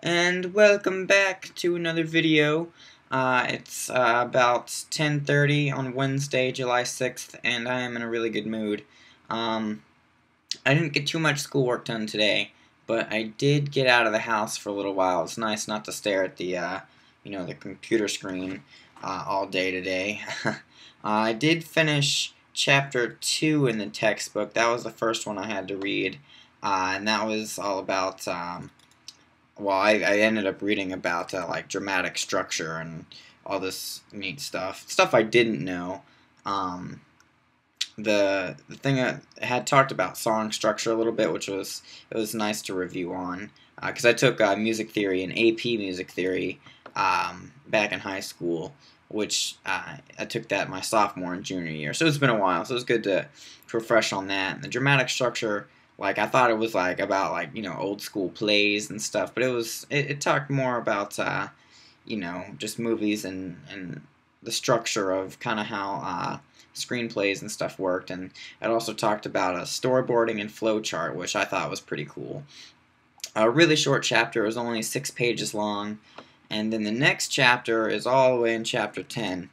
And welcome back to another video. It's about 10:30 on Wednesday, July 6th, and I am in a really good mood. Um, I didn't get too much schoolwork done today, but I did get out of the house for a little while. It's nice not to stare at the computer screen all day today. I did finish chapter 2 in the textbook. That was the first one I had to read, and that was all about well, I ended up reading about like dramatic structure and all this neat stuff I didn't know. Um, the thing I had talked about song structure a little bit, which was nice to review on because I took music theory and AP music theory back in high school, which I took that my sophomore and junior year. So it's been a while, so it was good to refresh on that. And the dramatic structure, like I thought it was like about like old school plays and stuff, but it talked more about just movies and the structure of kind of how screenplays and stuff worked, and it also talked about storyboarding and flowchart, which I thought was pretty cool. A really short chapter, it was only 6 pages long, and then the next chapter is all the way in chapter 10.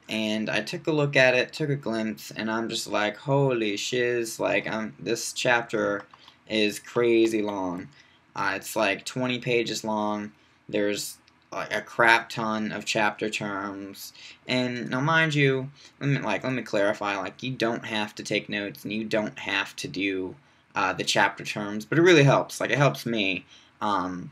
And I took a look at it, took a glimpse, and I'm just like, holy shiz, like this chapter is crazy long. It's like 20 pages long. There's like a crap ton of chapter terms. And now mind you, let me clarify, like you don't have to take notes and you don't have to do the chapter terms, but it really helps. Like it helps me. And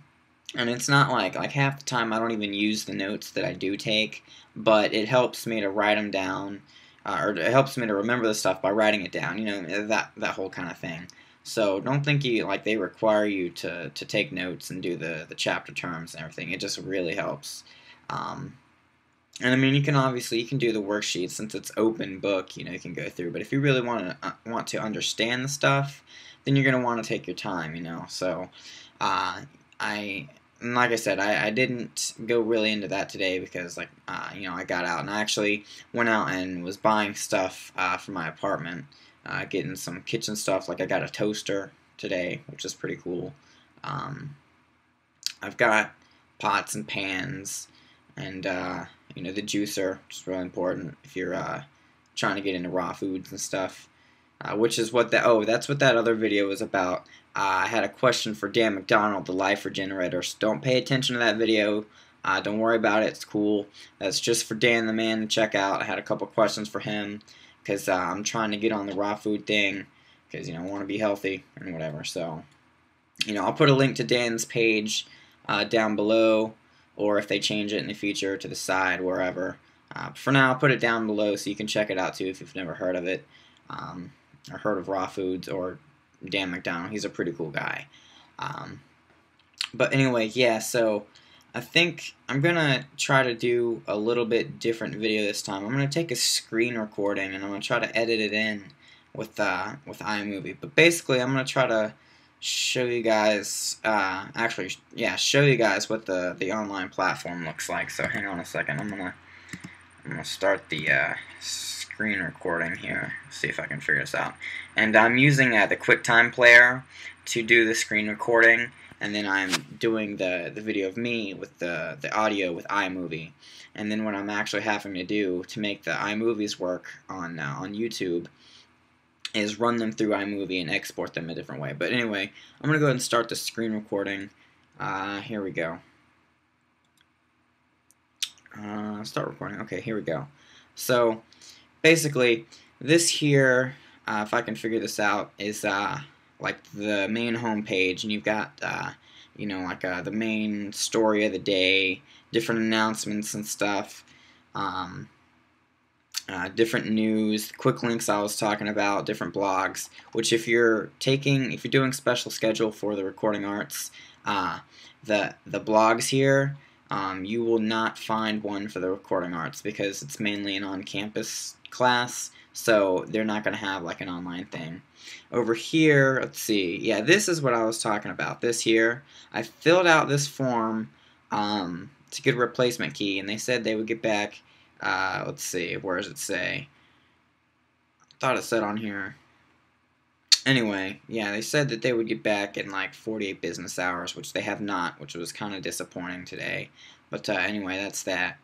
it's not like half the time I don't even use the notes that I do take, but it helps me to write them down, or it helps me to remember the stuff by writing it down. That whole kind of thing. So don't think they require you to take notes and do the chapter terms and everything. It just really helps. And I mean, you can do the worksheets since it's open book. You can go through. But if you really want to understand the stuff, then you're gonna want to take your time. So I like I said, I didn't go really into that today because I got out and I actually went out and was buying stuff for my apartment, getting some kitchen stuff. Like I got a toaster today, which is pretty cool. Um, I've got pots and pans and the juicer, which is really important if you're trying to get into raw foods and stuff. Which is what that's what that other video was about. I had a question for Dan McDonald, the life regenerator. So don't pay attention to that video. Don't worry about it. It's cool. That's just for Dan the man to check out. I had a couple questions for him because I'm trying to get on the raw food thing because I want to be healthy and whatever. So I'll put a link to Dan's page down below, or if they change it in the future, to the side, wherever. For now, I'll put it down below so you can check it out too if you've never heard of it, or heard of raw foods or Dan McDonald. He's a pretty cool guy. But anyway, yeah, so I think I'm going to try to do a little bit different video this time. I'm going to take a screen recording and I'm going to try to edit it in with iMovie. But basically, I'm going to try to show you guys, show you guys what the online platform looks like. So hang on a second. I'm gonna start the screen recording here. See if I can figure this out. And I'm using the QuickTime Player to do the screen recording, and then I'm doing the video of me with the audio with iMovie. And then what I'm actually having to do to make the iMovies work on YouTube is run them through iMovie and export them a different way. But anyway, I'm gonna go ahead and start the screen recording. Here we go. Start recording. Okay, here we go. So basically, this here, if I can figure this out, is like the main home page, and you've got the main story of the day, different announcements and stuff, different news, quick links I was talking about, different blogs. Which if you're doing special schedule for the recording arts, the blogs here. You will not find one for the recording arts because it's mainly an on-campus class, so they're not going to have like an online thing. Over here, let's see, yeah, this is what I was talking about. This here, I filled out this form to get a replacement key, and they said they would get back, let's see, where does it say? I thought it said on here. Anyway, yeah, they said that they would get back in like 48 business hours, which they have not, which was kind of disappointing today. But anyway, that's that.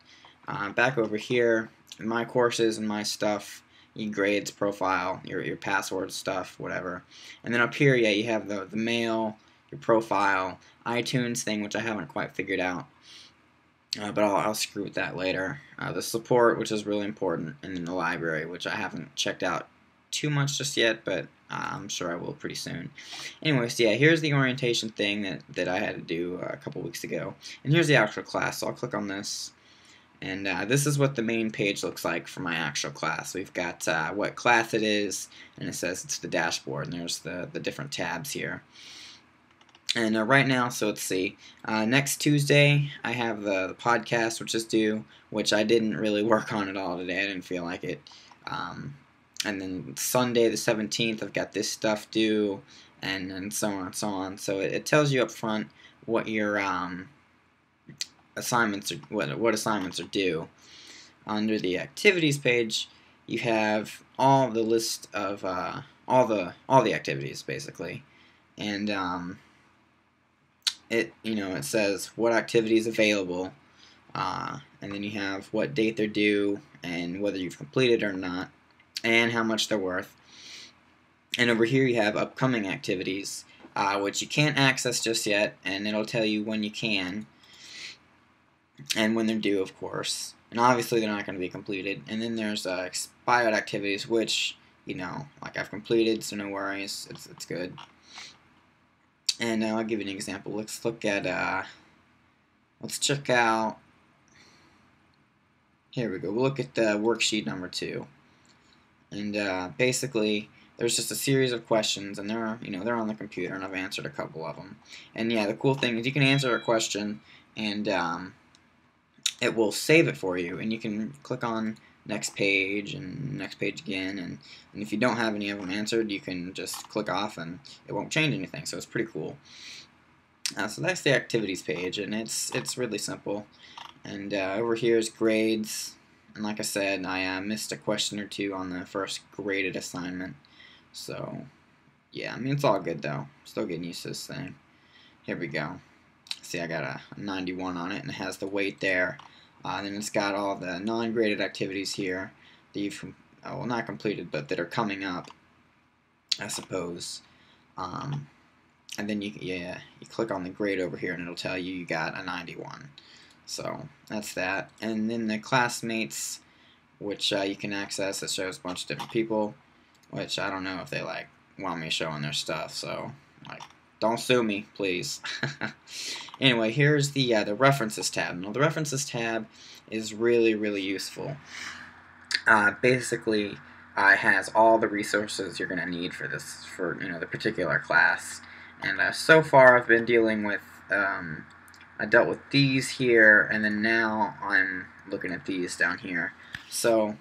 Back over here, my courses and my stuff, your grades, profile, your password stuff, whatever. And then up here, yeah, you have the mail, your profile, iTunes thing, which I haven't quite figured out. But I'll screw with that later. The support, which is really important, and then the library, which I haven't checked out too much just yet, but I'm sure I will pretty soon. Anyways, yeah, here's the orientation thing that I had to do a couple weeks ago. And here's the actual class, so I'll click on this. And this is what the main page looks like for my actual class. We've got what class it is, and it says it's the dashboard, and there's the different tabs here. And right now, so let's see, next Tuesday I have the podcast, which is due, which I didn't really work on at all today. I didn't feel like it. And then Sunday the 17th, I've got this stuff due, and so on and so on. So it tells you up front what your assignments are, what assignments are due. Under the activities page, you have all the list of all the activities basically, and it says what activity is available, and then you have what date they're due and whether you've completed or not, and how much they're worth. And over here you have upcoming activities, which you can't access just yet, and it'll tell you when you can and when they're due, of course. And obviously they're not going to be completed. And then there's expired activities, which, like I've completed, so no worries, it's good. And I'll give you an example. Let's look at, let's check out, here we go, we'll look at the worksheet number 2. And basically, there's just a series of questions, and they're on the computer, and I've answered a couple of them. And yeah, the cool thing is you can answer a question, and it will save it for you, and you can click on next page and next page again, and if you don't have any of them answered, you can just click off and it won't change anything, so it's pretty cool. So that's the activities page, and it's really simple. And over here is grades, and like I said, I missed a question or two on the first graded assignment, so yeah, I mean, it's all good though. Still getting used to this thing. Here we go. See, I got a 91 on it, and it has the weight there. And then it's got all the non-graded activities here that you've, well, not completed, but that are coming up, I suppose. And then you click on the grade over here, and it'll tell you you got a 91. So that's that. And then the classmates, which you can access, it shows a bunch of different people, which I don't know if they want me showing their stuff. So don't sue me, please. Anyway, here's the references tab. Now, the references tab is really, really useful. Basically, it has all the resources you're going to need for this, for the particular class. And so far, I've been dealing with, I dealt with these here, and then now I'm looking at these down here. So,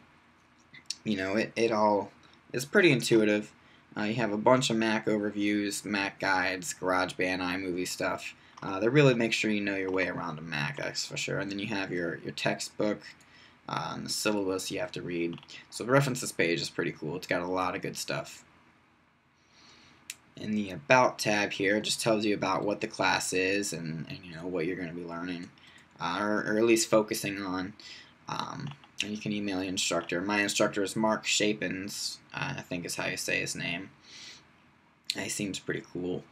it all is pretty intuitive. You have a bunch of Mac overviews, Mac guides, GarageBand, iMovie stuff. They really make sure you know your way around a Mac, that's for sure. And then you have your textbook, and the syllabus you have to read. So the references page is pretty cool. It's got a lot of good stuff. And the About tab here just tells you about what the class is and what you're going to be learning, or at least focusing on. And you can email your instructor. My instructor is Mark Shapins, I think is how you say his name. He seems pretty cool.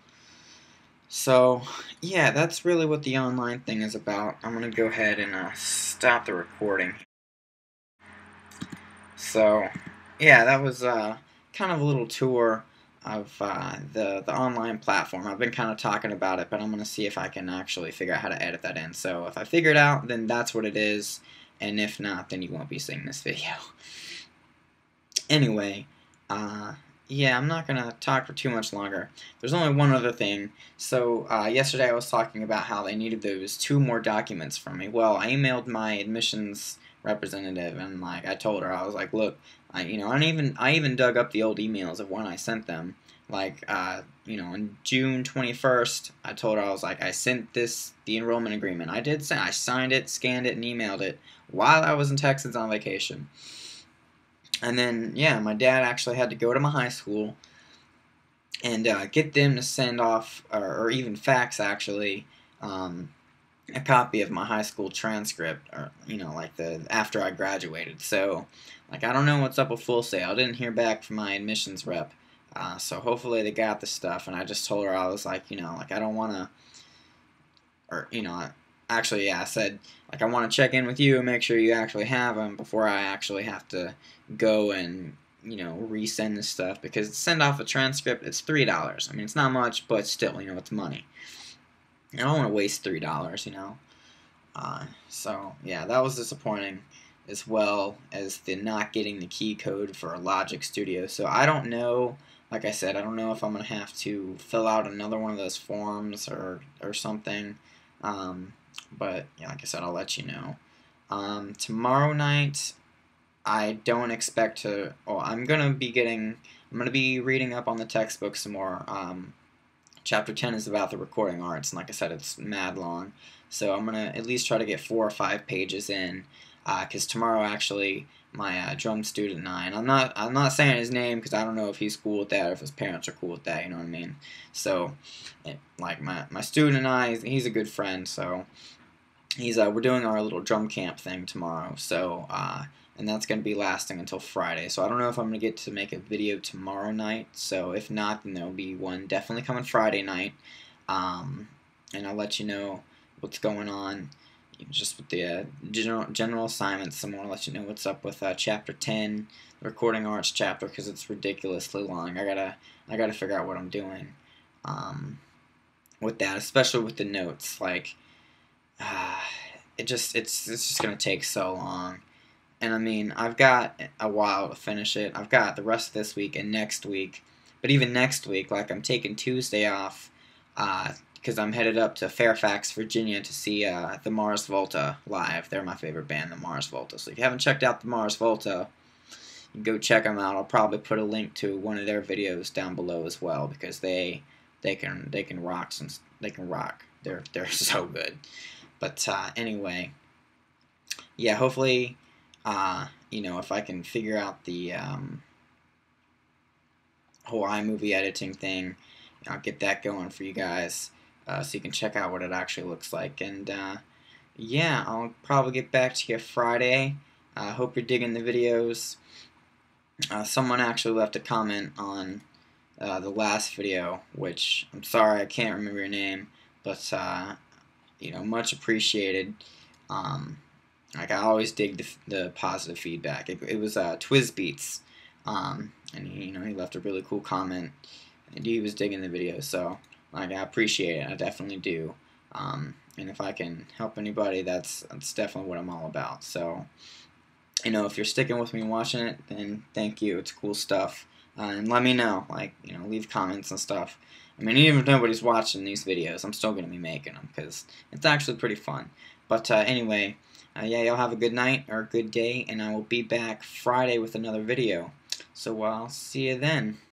So, yeah, that's really what the online thing is about. I'm going to go ahead and stop the recording. So, yeah, that was kind of a little tour of the online platform. I've been kind of talking about it, but I'm going to see if I can actually figure out how to edit that in. So if I figure it out, then that's what it is. And if not, then you won't be seeing this video. Anyway, yeah, I'm not going to talk for too much longer. There's only one other thing. So yesterday I was talking about how they needed those 2 more documents from me. Well, I emailed my admissions representative, and I told her, I was like, look, I even dug up the old emails of when I sent them. On June 21st, I told her, I was like, I sent the enrollment agreement. I signed it, scanned it, and emailed it while I was in Texas on vacation. And then, yeah, my dad actually had to go to my high school and get them to send off, or even fax actually, a copy of my high school transcript, or like the after I graduated. So, like, I don't know what's up with Full Sail. I didn't hear back from my admissions rep, so hopefully they got the stuff. And I just told her, I was like, like, I don't want to, or actually, yeah, I said, like, I want to check in with you and make sure you actually have them before I actually have to go and resend this stuff, because to send off a transcript, it's $3. I mean, it's not much, but still, it's money. I don't want to waste $3. So yeah, that was disappointing, as well as the not getting the key code for Logic Studio. So I don't know. Like I said, I don't know if I'm gonna have to fill out another one of those forms or something. But yeah, like I said, I'll let you know. Tomorrow night, I don't expect to. Oh, I'm gonna be reading up on the textbook some more. Chapter 10 is about the recording arts, and like I said, it's mad long. So I'm going to at least try to get 4 or 5 pages in, because tomorrow, actually, my drum student and I, and I'm not saying his name because I don't know if he's cool with that or if his parents are cool with that, you know what I mean? So, like, my student and I, he's a good friend, so we're doing our little drum camp thing tomorrow, so and that's going to be lasting until Friday. So I don't know if I'm going to get to make a video tomorrow night. So if not, then there'll be one definitely coming Friday night. And I'll let you know what's going on, just with the general assignments. Some more, let you know what's up with Chapter 10, the recording arts chapter, because it's ridiculously long. I gotta figure out what I'm doing with that, especially with the notes. Like, it's just gonna take so long. And I mean, I've got a while to finish it. I've got the rest of this week and next week. But even next week, like, I'm taking Tuesday off, because I'm headed up to Fairfax, Virginia to see the Mars Volta live. They're my favorite band, the Mars Volta. So if you haven't checked out the Mars Volta, you can go check them out. I'll probably put a link to one of their videos down below as well, because they can rock. Since they can rock, they're so good. But anyway, yeah, hopefully, if I can figure out the whole iMovie editing thing, I'll get that going for you guys, so you can check out what it actually looks like. And yeah, I'll probably get back to you Friday. Hope you're digging the videos. Someone actually left a comment on the last video, which I'm sorry I can't remember your name, but much appreciated. Like, I always dig the positive feedback. It was Twizbeats, and he left a really cool comment, and he was digging the video. So, like, I appreciate it. I definitely do. And if I can help anybody, that's definitely what I'm all about. So, if you're sticking with me and watching it, then thank you. It's cool stuff. And let me know. Like, leave comments and stuff. I mean, even if nobody's watching these videos, I'm still going to be making them, because it's actually pretty fun. But anyway, yeah, y'all have a good night or a good day, and I will be back Friday with another video. So I'll see you then.